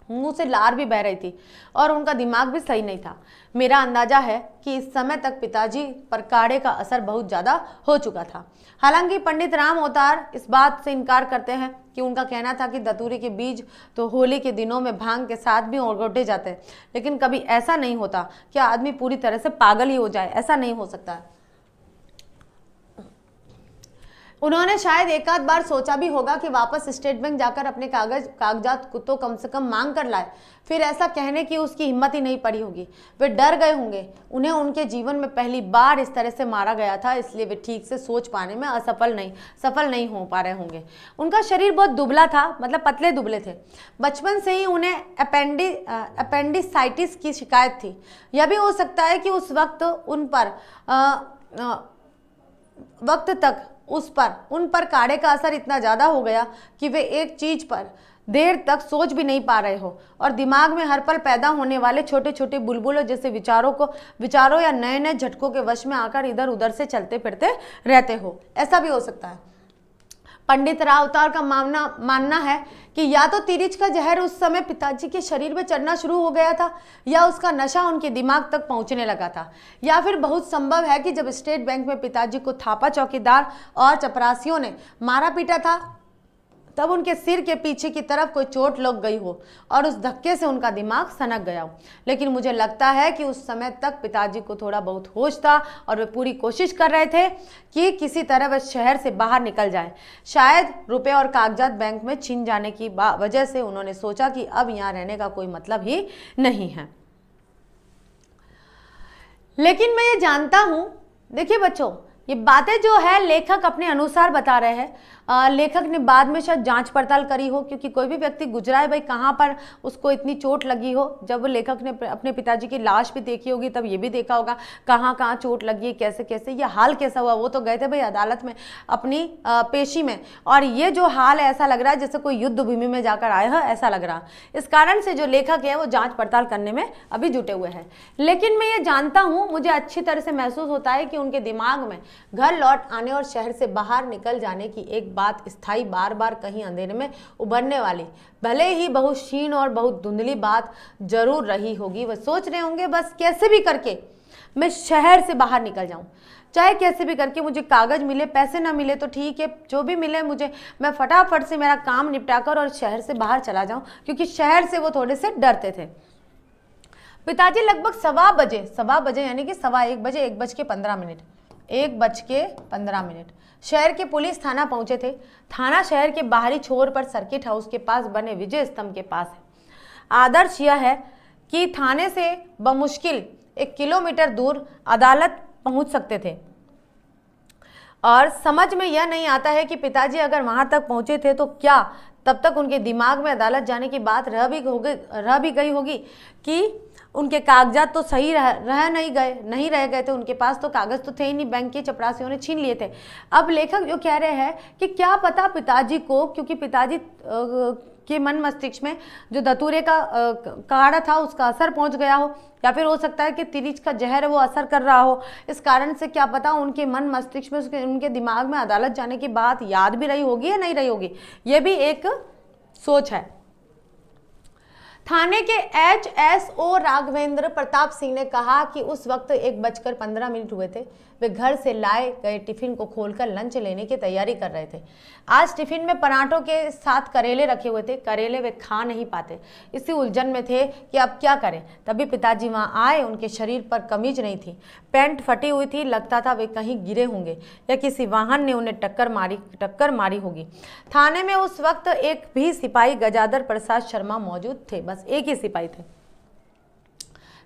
मुंह से लार भी बह रही थी और उनका दिमाग भी सही नहीं था। मेरा अंदाजा है कि इस समय तक पिताजी पर काढ़े का असर बहुत ज्यादा हो चुका था। हालांकि पंडित राम अवतार इस बात से इनकार करते हैं कि उनका कहना था कि धतूरे के बीज तो होली के दिनों में भांग के साथ भी ओगोटे जाते हैं, लेकिन कभी ऐसा नहीं होता कि आदमी पूरी तरह से पागल ही हो जाए, ऐसा नहीं हो सकता है। उन्होंने शायद एक आध बार सोचा भी होगा कि वापस स्टेट बैंक जाकर अपने कागजात को तो कम से कम मांग कर लाए, फिर ऐसा कहने की उसकी हिम्मत ही नहीं पड़ी होगी। वे डर गए होंगे, उन्हें उनके जीवन में पहली बार इस तरह से मारा गया था, इसलिए वे ठीक से सोच पाने में सफल नहीं हो पा रहे होंगे। उनका शरीर बहुत दुबला था, मतलब पतले दुबले थे। बचपन से ही उन्हें अपेंडिसाइटिस की शिकायत थी। यह भी हो सकता है कि उस वक्त उन पर काढ़े का असर इतना ज्यादा हो गया कि वे एक चीज पर देर तक सोच भी नहीं पा रहे हो और दिमाग में हर पल पैदा होने वाले छोटे छोटे बुलबुलों जैसे विचारों या नए नए झटकों के वश में आकर इधर उधर से चलते फिरते रहते हो, ऐसा भी हो सकता है। पंडित राव अवतार का मानना है कि या तो तिरिच का जहर उस समय पिताजी के शरीर में चढ़ना शुरू हो गया था या उसका नशा उनके दिमाग तक पहुंचने लगा था, या फिर बहुत संभव है कि जब स्टेट बैंक में पिताजी को थापा चौकीदार और चपरासियों ने मारा पीटा था तब उनके सिर के पीछे की तरफ कोई चोट लग गई हो और उस धक्के से उनका दिमाग सनक गया हो। लेकिन मुझे लगता है कि उस समय तक पिताजी को थोड़ा बहुत होश था और वे पूरी कोशिश कर रहे थे कि किसी तरह वह शहर से बाहर निकल जाएं। शायद रुपए और कागजात बैंक में छिन जाने की वजह से उन्होंने सोचा कि अब यहाँ रहने का कोई मतलब ही नहीं है। लेकिन मैं ये जानता हूं, देखिए बच्चों, ये बातें जो है लेखक अपने अनुसार बता रहे हैं, लेखक ने बाद में शायद जांच पड़ताल करी हो, क्योंकि कोई भी व्यक्ति गुजरा है भाई कहाँ पर उसको इतनी चोट लगी हो। जब लेखक ने अपने पिताजी की लाश भी देखी होगी तब ये भी देखा होगा कहाँ कहाँ चोट लगी है, कैसे कैसे, ये हाल कैसा हुआ। वो तो गए थे भाई अदालत में अपनी पेशी में, और ये जो हाल है ऐसा लग रहा है जैसे कोई युद्ध भूमि में जाकर आया है, ऐसा लग रहा। इस कारण से जो लेखक है वो जांच पड़ताल करने में अभी जुटे हुए हैं। लेकिन मैं ये जानता हूँ, मुझे अच्छी तरह से महसूस होता है कि उनके दिमाग में घर लौट आने और शहर से बाहर निकल जाने की एक बात स्थायी, बार बार कहीं अंधेरे में उभरने वाली, भले ही बहुत क्षीण और बहुत धुंधली बात जरूर रही होगी। वह सोच रहे होंगे बस कैसे भी करके मैं शहर से बाहर निकल जाऊं, चाहे कैसे भी करके मुझे कागज मिले, पैसे ना मिले तो ठीक है, जो भी मिले मुझे, मैं फटाफट से मेरा काम निपटाकर और शहर से बाहर चला जाऊं, क्योंकि शहर से वो थोड़े से डरते थे। पिताजी लगभग 1:15 यानी कि 1:15 1:15 शहर के पुलिस थाना पहुंचे थे। थाना शहर के बाहरी छोर पर सर्किट हाउस के पास बने विजय स्तंभ के पास है। आदर्श यह है कि थाने से बमुश्किल 1 किलोमीटर दूर अदालत पहुंच सकते थे, और समझ में यह नहीं आता है कि पिताजी अगर वहां तक पहुंचे थे तो क्या तब तक उनके दिमाग में अदालत जाने की बात रह भी गई होगी कि उनके कागजात तो सही नहीं रह गए थे। उनके पास तो कागज तो थे ही नहीं, बैंक के चपरासियों ने छीन लिए थे। अब लेखक जो कह रहे हैं कि क्या पता पिताजी को, क्योंकि पिताजी के मन मस्तिष्क में जो धतूरे का काढ़ा था उसका असर पहुंच गया हो, या फिर हो सकता है कि तिरिच का जहर वो असर कर रहा हो। इस कारण से क्या पता उनके मन मस्तिष्क में, उनके दिमाग में अदालत जाने की बात याद भी रही होगी या नहीं रही होगी, ये भी एक सोच है। थाने के HSO राघवेंद्र प्रताप सिंह ने कहा कि उस वक्त 1:15 हुए थे। वे घर से लाए गए टिफिन को खोलकर लंच लेने की तैयारी कर रहे थे। आज टिफिन में पराठों के साथ करेले रखे हुए थे। करेले वे खा नहीं पाते, इसी उलझन में थे कि अब क्या करें। तभी पिताजी वहां आए। उनके शरीर पर कमीज नहीं थी, पैंट फटी हुई थी। लगता था वे कहीं गिरे होंगे या किसी वाहन ने उन्हें टक्कर मारी होगी। थाने में उस वक्त एक भी सिपाही गजाधर प्रसाद शर्मा मौजूद थे, बस एक ही सिपाही थे।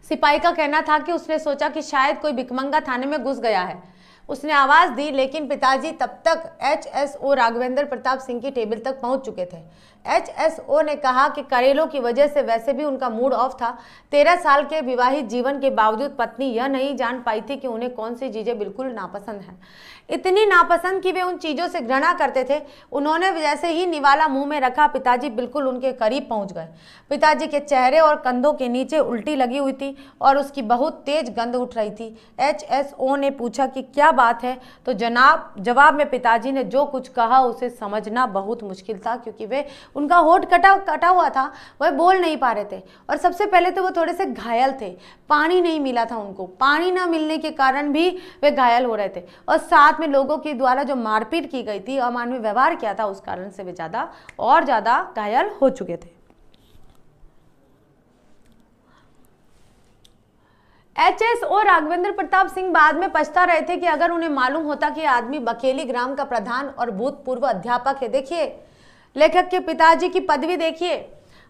सिपाही का कहना था कि उसने सोचा कि शायद कोई भिखमंगा थाने में घुस गया है। उसने आवाज दी, लेकिन पिताजी तब तक HSO राघवेंद्र प्रताप सिंह की टेबल तक पहुंच चुके थे। HSO ने कहा कि करेलों की वजह से वैसे भी उनका मूड ऑफ था। 13 साल के विवाहित जीवन के बावजूद पत्नी यह नहीं जान पाई थी कि उन्हें कौन सी चीजें बिल्कुल नापसंद हैं। इतनी नापसंद कि वे उन चीजों से घृणा करते थे। उन्होंने जैसे ही निवाला मुंह में रखा, पिताजी बिल्कुल उनके करीब पहुंच गए। पिताजी के चेहरे और कंधों के नीचे उल्टी लगी हुई थी और उसकी बहुत तेज गंध उठ रही थी। HSO ने पूछा कि क्या बात है, तो जवाब में पिताजी ने जो कुछ कहा उसे समझना बहुत मुश्किल था, क्योंकि वे, उनका होठ कटा हुआ था, वह बोल नहीं पा रहे थे। और सबसे पहले तो वो थोड़े से घायल थे, पानी नहीं मिला था उनको। पानी ना मिलने के कारण भी वे घायल हो रहे थे, और साथ में लोगों के द्वारा जो मारपीट की गई थी, अमानवीय व्यवहार किया था, उस कारण से वे ज्यादा घायल हो चुके थे। HSO राघवेंद्र प्रताप सिंह बाद में पछता रहे थे कि अगर उन्हें मालूम होता कि आदमी बकेली ग्राम का प्रधान और भूतपूर्व अध्यापक है। देखिए लेखक के पिताजी की पदवी देखिए,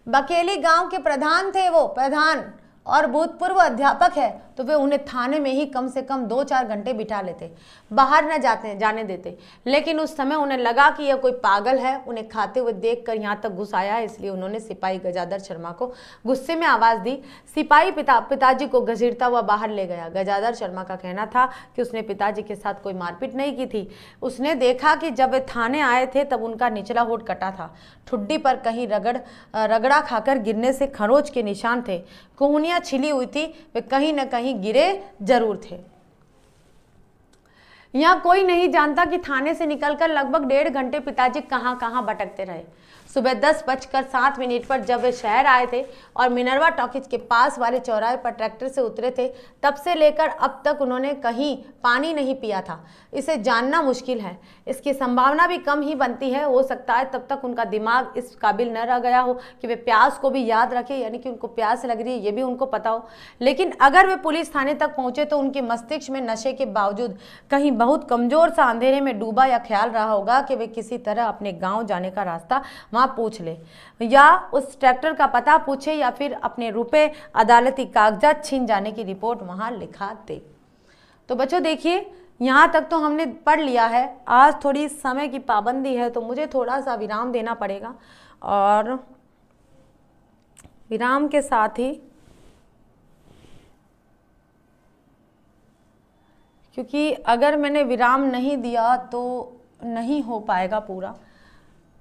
बकेली गांव के प्रधान थे, वो प्रधान और भूतपूर्व अध्यापक है, तो वे उन्हें थाने में ही कम से कम 2-4 घंटे बिठा लेते, बाहर न जाने देते। लेकिन उस समय उन्हें लगा कि यह कोई पागल है। उन्हें खाते हुए देखकर यहाँ तक घुस आया, इसलिए उन्होंने सिपाही गजाधर शर्मा को गुस्से में आवाज दी। सिपाही पिताजी को घसीटता हुआ बाहर ले गया। गजाधर शर्मा का कहना था कि उसने पिताजी के साथ कोई मारपीट नहीं की थी। उसने देखा कि जब वे थाने आए थे तब उनका निचला होठ कटा था, ठुड्डी पर कहीं रगड़ा खाकर गिरने से खरोच के निशान थे, कोहनियां छिली हुई थी, वे कहीं न कहीं गिरे जरूर थे। यहां कोई नहीं जानता कि थाने से निकलकर लगभग 1.5 घंटे पिताजी कहां कहां भटकते रहे। सुबह 10:07 पर जब वे शहर आए थे और मिनर्वा टॉकीज के पास वाले चौराहे पर ट्रैक्टर से उतरे थे, तब से लेकर अब तक उन्होंने कहीं पानी नहीं पिया था। इसे जानना मुश्किल है, इसकी संभावना भी कम ही बनती है। हो सकता है तब तक उनका दिमाग इस काबिल न रह गया हो कि वे प्यास को भी याद रखे, यानी कि उनको प्यास लग रही है ये भी उनको पता हो। लेकिन अगर वे पुलिस थाने तक पहुंचे तो उनके मस्तिष्क में नशे के बावजूद कहीं बहुत कमजोर सा अंधेरे में डूबा या ख्याल रहा होगा कि वे किसी तरह अपने गाँव जाने का रास्ता वहां पूछ ले, या उस ट्रैक्टर का पता पूछे, या फिर अपने रुपए अदालती कागजात छीन जाने की रिपोर्ट वहां लिखा दे। तो बच्चों देखिए, यहाँ तक तो हमने पढ़ लिया है। आज थोड़ी समय की पाबंदी है तो मुझे थोड़ा सा विराम देना पड़ेगा, और विराम के साथ ही, क्योंकि अगर मैंने विराम नहीं दिया तो नहीं हो पाएगा पूरा।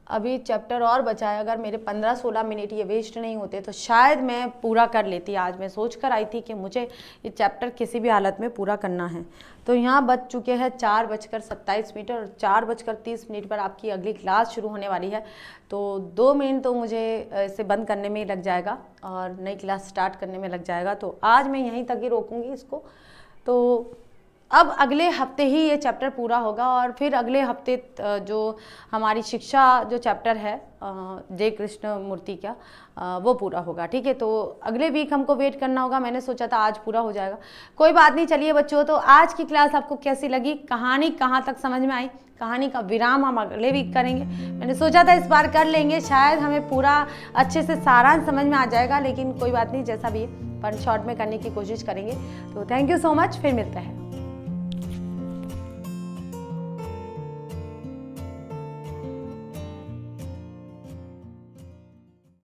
अभी चैप्टर और बचा है, अगर मेरे 15-16 मिनट ये वेस्ट नहीं होते तो शायद मैं पूरा कर लेती। आज मैं सोच कर आई थी कि मुझे ये चैप्टर किसी भी हालत में पूरा करना है। तो यहाँ बज चुके हैं 4:27 और 4:30 पर आपकी अगली क्लास शुरू होने वाली है। तो 2 मिनट तो मुझे इसे बंद करने में लग जाएगा और नई क्लास स्टार्ट करने में लग जाएगा। तो आज मैं यहीं तक ही रोकूंगी इसको। तो अब अगले हफ्ते ही ये चैप्टर पूरा होगा, और फिर अगले हफ्ते जो हमारी शिक्षा जो चैप्टर है जय कृष्ण मूर्ति का, वो पूरा होगा। ठीक है, तो अगले वीक हमको वेट करना होगा। मैंने सोचा था आज पूरा हो जाएगा, कोई बात नहीं। चलिए बच्चों, तो आज की क्लास आपको कैसी लगी? कहानी कहाँ तक समझ में आई? कहानी का विराम हम अगले वीक करेंगे। मैंने सोचा था इस बार कर लेंगे, शायद हमें पूरा अच्छे से सारांश समझ में आ जाएगा, लेकिन कोई बात नहीं, जैसा भी है पर शॉर्ट में करने की कोशिश करेंगे। तो थैंक यू सो मच, फिर मिलते हैं।